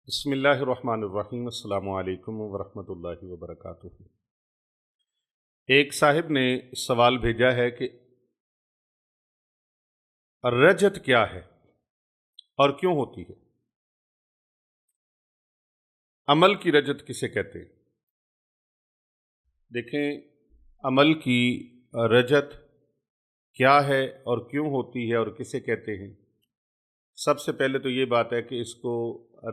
بسم اللہ الرحمن الرحیم۔ السلام علیکم ورحمۃ اللہ وبرکاتہ۔ ایک صاحب نے سوال بھیجا ہے کہ رجت کیا ہے اور کیوں ہوتی ہے؟ عمل کی رجت کسے کہتے ہیں؟ دیکھیں، عمل کی رجت کیا ہے اور کیوں ہوتی ہے اور کسے کہتے ہیں؟ سب سے پہلے تو یہ بات ہے کہ اس کو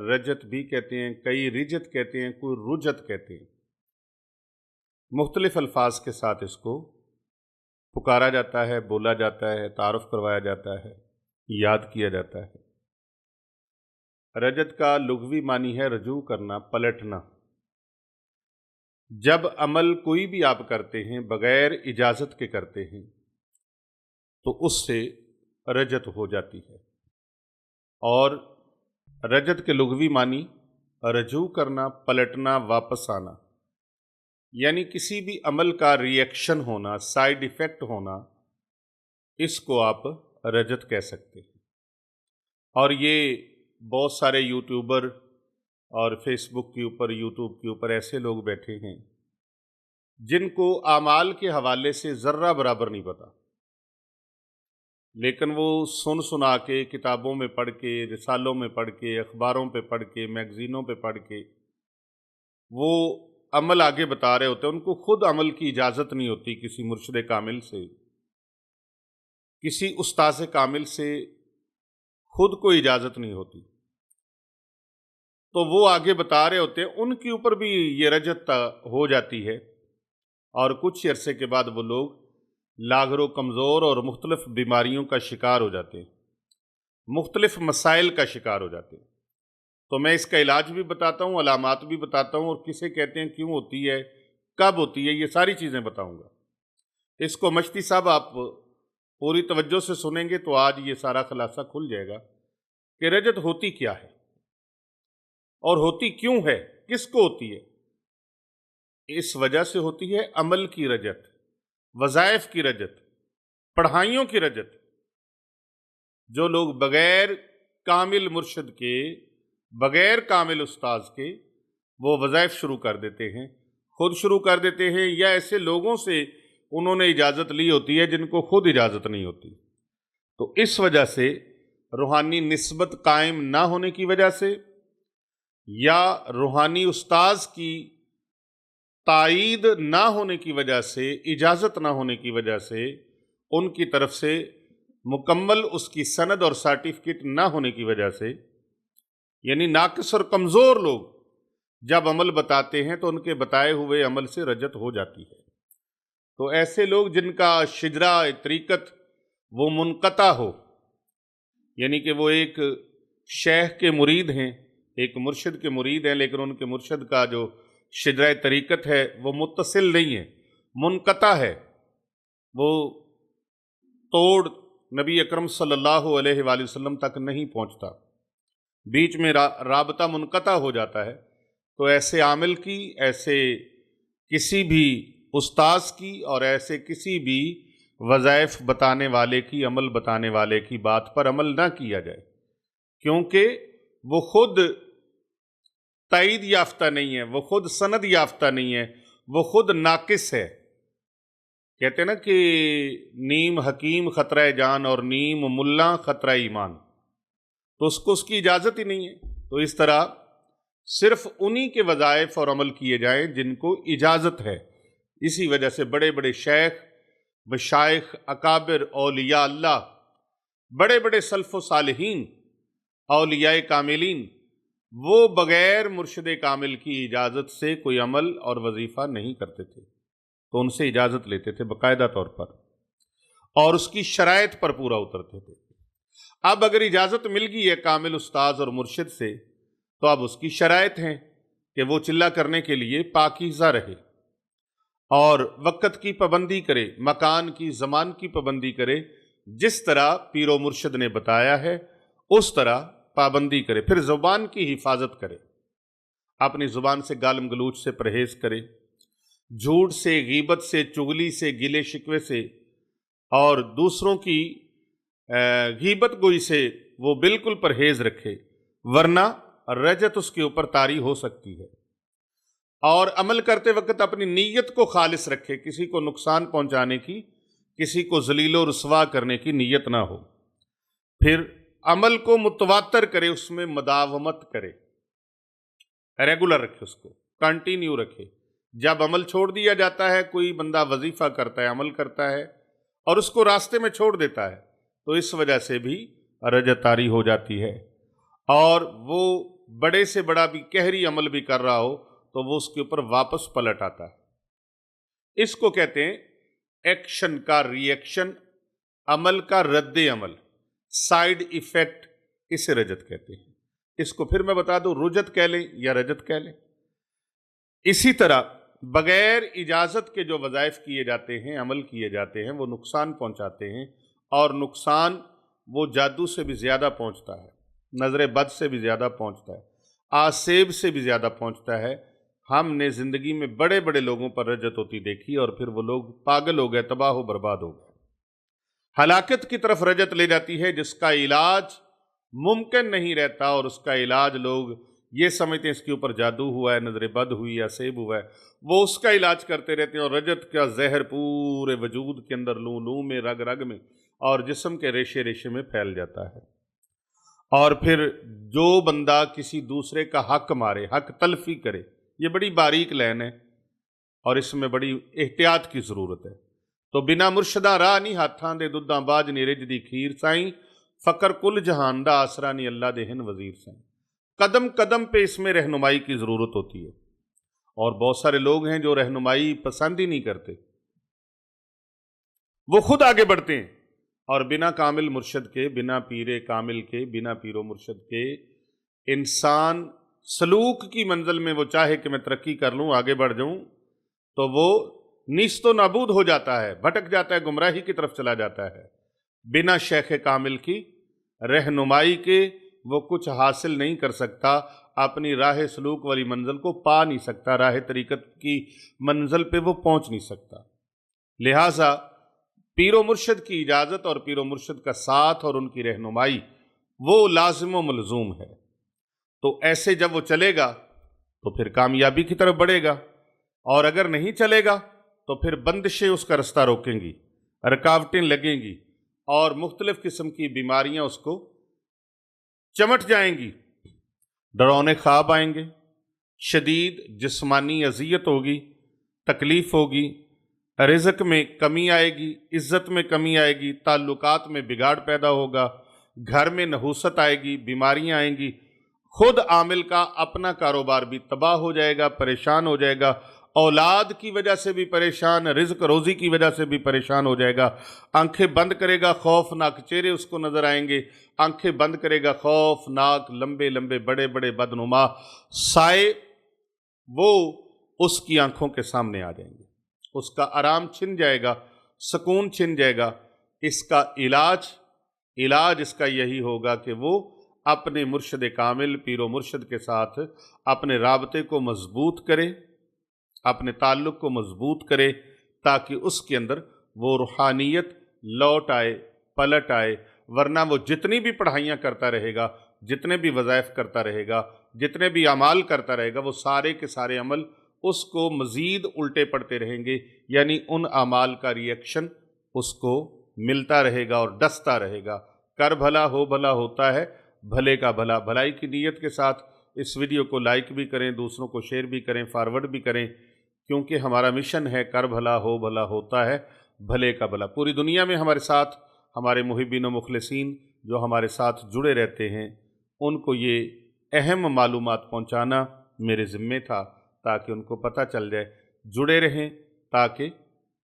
رجت بھی کہتے ہیں، کئی رجت کہتے ہیں، کوئی رجت کہتے ہیں۔ مختلف الفاظ کے ساتھ اس کو پکارا جاتا ہے، بولا جاتا ہے، تعارف کروایا جاتا ہے، یاد کیا جاتا ہے۔ رجت کا لغوی معنی ہے رجوع کرنا، پلٹنا۔ جب عمل کوئی بھی آپ کرتے ہیں بغیر اجازت کے کرتے ہیں تو اس سے رجت ہو جاتی ہے۔ اور رجت کے لغوی معنی رجوع کرنا، پلٹنا، واپس آنا، یعنی کسی بھی عمل کا ری ایکشن ہونا، سائیڈ ایفیکٹ ہونا، اس کو آپ رجت کہہ سکتے ہیں۔ اور یہ بہت سارے یوٹیوبر اور فیس بک کے اوپر، یوٹیوب کے اوپر ایسے لوگ بیٹھے ہیں جن کو اعمال کے حوالے سے ذرہ برابر نہیں پتا، لیکن وہ سن سنا کے، کتابوں میں پڑھ کے، رسالوں میں پڑھ کے، اخباروں پہ پڑھ کے، میگزینوں پہ پڑھ کے وہ عمل آگے بتا رہے ہوتے ہیں۔ ان کو خود عمل کی اجازت نہیں ہوتی، کسی مرشد کامل سے، کسی استاذ کامل سے خود کو اجازت نہیں ہوتی، تو وہ آگے بتا رہے ہوتے ہیں، ان کے اوپر بھی یہ رجت ہو جاتی ہے، اور کچھ عرصے کے بعد وہ لوگ لاغر و کمزور اور مختلف بیماریوں کا شکار ہو جاتے ہیں، مختلف مسائل کا شکار ہو جاتے ہیں۔ تو میں اس کا علاج بھی بتاتا ہوں، علامات بھی بتاتا ہوں، اور کسے کہتے ہیں، کیوں ہوتی ہے، کب ہوتی ہے، یہ ساری چیزیں بتاؤں گا۔ اس کو مشتی صاحب آپ پوری توجہ سے سنیں گے تو آج یہ سارا خلاصہ کھل جائے گا کہ رجت ہوتی کیا ہے اور ہوتی کیوں ہے، کس کو ہوتی ہے۔ اس وجہ سے ہوتی ہے عمل کی رجت، وظائف کی رجت، پڑھائیوں کی رجت۔ جو لوگ بغیر کامل مرشد کے، بغیر کامل استاذ کے وہ وظائف شروع کر دیتے ہیں، خود شروع کر دیتے ہیں، یا ایسے لوگوں سے انہوں نے اجازت لی ہوتی ہے جن کو خود اجازت نہیں ہوتی، تو اس وجہ سے روحانی نسبت قائم نہ ہونے کی وجہ سے، یا روحانی استاذ کی تائید نہ ہونے کی وجہ سے، اجازت نہ ہونے کی وجہ سے، ان کی طرف سے مکمل اس کی سند اور سرٹیفکیٹ نہ ہونے کی وجہ سے، یعنی ناقص اور کمزور لوگ جب عمل بتاتے ہیں تو ان کے بتائے ہوئے عمل سے رجت ہو جاتی ہے۔ تو ایسے لوگ جن کا شجرہ طریقت وہ منقطع ہو، یعنی کہ وہ ایک شیخ کے مرید ہیں، ایک مرشد کے مرید ہیں، لیکن ان کے مرشد کا جو شجرہ طریقت ہے وہ متصل نہیں ہے، منقطع ہے، وہ توڑ نبی اکرم صلی اللہ علیہ وآلہ وسلم تک نہیں پہنچتا، بیچ میں رابطہ منقطع ہو جاتا ہے، تو ایسے عامل کی، ایسے کسی بھی استاذ کی، اور ایسے کسی بھی وظائف بتانے والے کی، عمل بتانے والے کی بات پر عمل نہ کیا جائے، کیونکہ وہ خود تائید یافتہ نہیں ہے، وہ خود سند یافتہ نہیں ہے، وہ خود ناقص ہے۔ کہتے ہیں نا کہ نیم حکیم خطرہ جان اور نیم ملا خطرہ ایمان، تو اس کو اس کی اجازت ہی نہیں ہے۔ تو اس طرح صرف انہی کے وظائف اور عمل کیے جائیں جن کو اجازت ہے۔ اسی وجہ سے بڑے بڑے شیخ، مشائخ، اکابر، اولیاء اللہ، بڑے بڑے سلف و صالحین، اولیاء کاملین، وہ بغیر مرشد کامل کی اجازت سے کوئی عمل اور وظیفہ نہیں کرتے تھے، تو ان سے اجازت لیتے تھے باقاعدہ طور پر، اور اس کی شرائط پر پورا اترتے تھے۔ اب اگر اجازت مل گئی ہے کامل استاذ اور مرشد سے، تو اب اس کی شرائط ہیں کہ وہ چلہ کرنے کے لیے پاکیزہ رہے، اور وقت کی پابندی کرے، مکان کی، زمان کی پابندی کرے، جس طرح پیر و مرشد نے بتایا ہے اس طرح پابندی کرے، پھر زبان کی حفاظت کرے، اپنی زبان سے گالم گلوچ سے پرہیز کرے، جھوٹ سے، غیبت سے، چغلی سے، گلے شکوے سے، اور دوسروں کی غیبت گوئی سے وہ بالکل پرہیز رکھے، ورنہ रजत उसके ऊपर तारी हो सकती है। और अमल करते वक्त अपनी नीयत को खालिस रखे, किसी को नुकसान पहुंचाने की, किसी को जलीलो रुसवा करने की नीयत ना हो। फिर अमल को मुतवातर करे, उसमें मदावमत करे, रेगुलर रखे, उसको कंटिन्यू रखे। जब अमल छोड़ दिया जाता है, कोई बंदा वजीफा करता है, अमल करता है और उसको रास्ते में छोड़ देता है, तो इस वजह से भी रजत तारी हो जाती है। और वो बड़े से बड़ा भी कहरी अमल भी कर रहा हो तो वो उसके ऊपर वापस पलट आता है। इसको कहते हैं एक्शन का रिएक्शन, अमल का रद्द अमल, साइड इफेक्ट, इसे रजत कहते हैं। इसको फिर मैं बता दूं, रुजत कह लें या रजत कह लें। इसी तरह बगैर इजाजत के जो वज़ाइफ किए जाते हैं, अमल किए जाते हैं, वो नुकसान पहुंचाते हैं, और नुकसान वो जादू से भी ज़्यादा पहुंचता है, नज़र बद से भी ज़्यादा पहुंचता है, आसेब से भी ज़्यादा पहुंचता है। हमने ज़िंदगी में बड़े बड़े लोगों पर रजत होती देखी और फिर वो लोग पागल हो गए, तबाह हो बर्बाद हो गए। हलाकत की तरफ रजत ले जाती है जिसका इलाज मुमकिन नहीं रहता, और उसका इलाज लोग ये समझते हैं इसके ऊपर जादू हुआ है, नजर बद हुई या सेब हुआ है, वो उसका इलाज करते रहते हैं। और रजत का जहर पूरे वजूद के अंदर, लू लू में, रग रग में और जिस्म के रेशे रेशे में फैल जाता है। और फिर जो बंदा किसी दूसरे का हक मारे, हक तलफी करे, ये बड़ी बारीक लाइन है और इसमें बड़ी एहतियात की ज़रूरत है। तो बिना मुर्शदा राह नहीं हाथां दे दुद्धां बाज नी रिज दी खीर साईं, फ़कर कुल जहान दा आसरा नी अल्लाह दे हिन वज़ीर साईं। कदम कदम पे इसमें रहनुमाई की ज़रूरत होती है, और बहुत सारे लोग हैं जो रहनुमाई पसंद ही नहीं करते, वो खुद आगे बढ़ते हैं और बिना कामिल मुर्शद के, बिना पीरे कामिल के, बिना पीरो मुर्शद के इंसान सलूक की मंजिल में वो चाहे कि मैं तरक्की कर लूँ, आगे बढ़ जाऊँ, तो वो नीस्तो नाबूद हो जाता है, भटक जाता है, गुमराही की तरफ चला जाता है। बिना शेख कामिल की रहनुमाई के वो कुछ हासिल नहीं कर सकता, अपनी राह सलूक वाली मंजिल को पा नहीं सकता, राह तरीकत की मंजिल पे वो पहुंच नहीं सकता। लिहाजा पीरो मुर्शद की इजाज़त और पीरो मुर्शद का साथ और उनकी रहनुमाई वो लाजिम व मलजूम है। तो ऐसे जब वो चलेगा तो फिर कामयाबी की तरफ बढ़ेगा, और अगर नहीं चलेगा तो फिर बंदिशें उसका रास्ता रोकेंगी, रुकावटें लगेंगी और मुख्तलिफ किस्म की बीमारियां उसको चमट जाएंगी, डरौने ख्वाब आएंगे, शदीद जिस्मानी अजियत होगी, तकलीफ होगी, रिज़्क में कमी आएगी, इज़्ज़त में कमी आएगी, ताल्लुकात में बिगाड़ पैदा होगा, घर में नहूसत आएगी, बीमारियां आएंगी, खुद आमिल का अपना कारोबार भी तबाह हो जाएगा, परेशान हो जाएगा, औलाद की वजह से भी परेशान, रिज़्क रोज़ी की वजह से भी परेशान हो जाएगा। आंखें बंद करेगा, खौफनाक चेहरे उसको नज़र आएंगे, आंखें बंद करेगा, खौफनाक लंबे लंबे बड़े बड़े बदनुमा साए वो उसकी आंखों के सामने आ जाएंगे, उसका आराम छिन जाएगा, सुकून छिन जाएगा। इसका इलाज इसका यही होगा कि वो अपने मुर्शद कामिल पीरो मुर्शद के साथ अपने राबते को मजबूत करे, अपने ताल्लुक़ को मजबूत करे, ताकि उसके अंदर वो रूहानियत लौट आए, पलट आए। वरना वो जितनी भी पढ़ाइयाँ करता रहेगा, जितने भी वज़ाइफ करता रहेगा, जितने भी अमाल करता रहेगा, वो सारे के सारे अमल उसको मज़ीद उल्टे पड़ते रहेंगे, यानी उन अमाल का रिएक्शन उसको मिलता रहेगा और डसता रहेगा। कर भला हो भला होता है, भले का भला। भलाई की नीयत के साथ इस वीडियो को लाइक भी करें, दूसरों को शेयर भी करें, फॉरवर्ड भी करें, क्योंकि हमारा मिशन है कर भला हो भला होता है, भले का भला। पूरी दुनिया में हमारे साथ हमारे मुहिब्बीन व मुखलिसीन जो हमारे साथ जुड़े रहते हैं, उनको ये अहम मालूमात पहुँचाना मेरे ज़िम्मे था, ताकि उनको पता चल जाए, जुड़े रहें, ताकि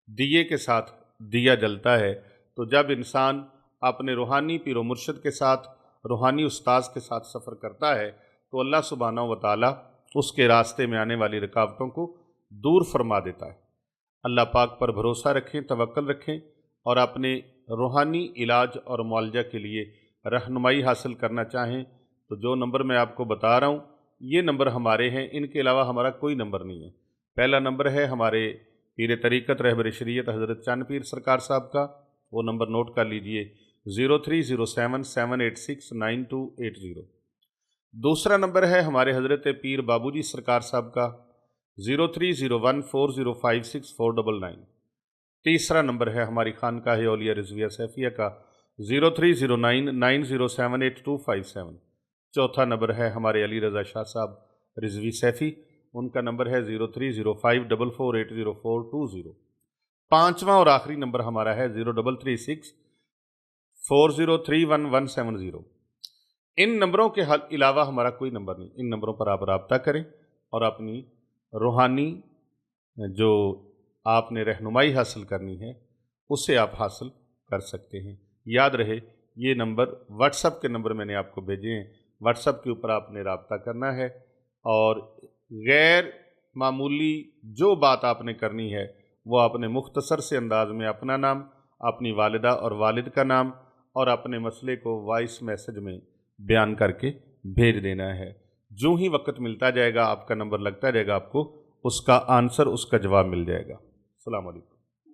दिए के साथ दिया जलता है। तो जब इंसान अपने रूहानी पीरो मुर्शद के साथ, रूहानी उस्ताद के साथ सफ़र करता है, तो अल्लाह सुब्हानहू व तआला उसके रास्ते में आने वाली रुकावटों को दूर फरमा देता है। अल्लाह पाक पर भरोसा रखें, तवक्कल रखें, और अपने रूहानी इलाज और मुआलजा के लिए रहनुमाई हासिल करना चाहें तो जो नंबर मैं आपको बता रहा हूँ, ये नंबर हमारे हैं, इनके अलावा हमारा कोई नंबर नहीं है। पहला नंबर है हमारे पीर तरीक़त रहबर शरीयत हज़रत चांद पीर सरकार साहब का, वो नंबर नोट कर लीजिए, 0307 786 9280। दूसरा नंबर है हमारे हज़रत पीर बाबूजी सरकार साहब का 0301405649। तीसरा नंबर है हमारी खानकाह औलिया रिजविया सैफिया का 03099078 चौथा नंबर है हमारे अली रज़ा शाह साहब रिजवी सैफ़ी, उनका नंबर है 0305448042। पाँचवा और आखिरी नंबर हमारा है 033640311170। इन नंबरों के अलावा हमारा कोई नंबर नहीं। इन नंबरों पर आप राब्ता करें और अपनी रूहानी जो आपने रहनुमाई हासिल करनी है उसे आप हासिल कर सकते हैं। याद रहे ये नंबर व्हाट्सएप के नंबर मैंने आपको भेजे हैं, व्हाट्सएप के ऊपर आपने राब्ता करना है और गैर मामूली जो बात आपने करनी है वो आपने मुख्तसर से अंदाज में अपना नाम, अपनी वालिदा और वालिद का नाम और अपने मसले को वॉइस मैसेज में बयान करके भेज देना है। जो ही वक्त मिलता जाएगा आपका नंबर लगता जाएगा, आपको उसका आंसर, उसका जवाब मिल जाएगा। अस्सलाम वालेकुम।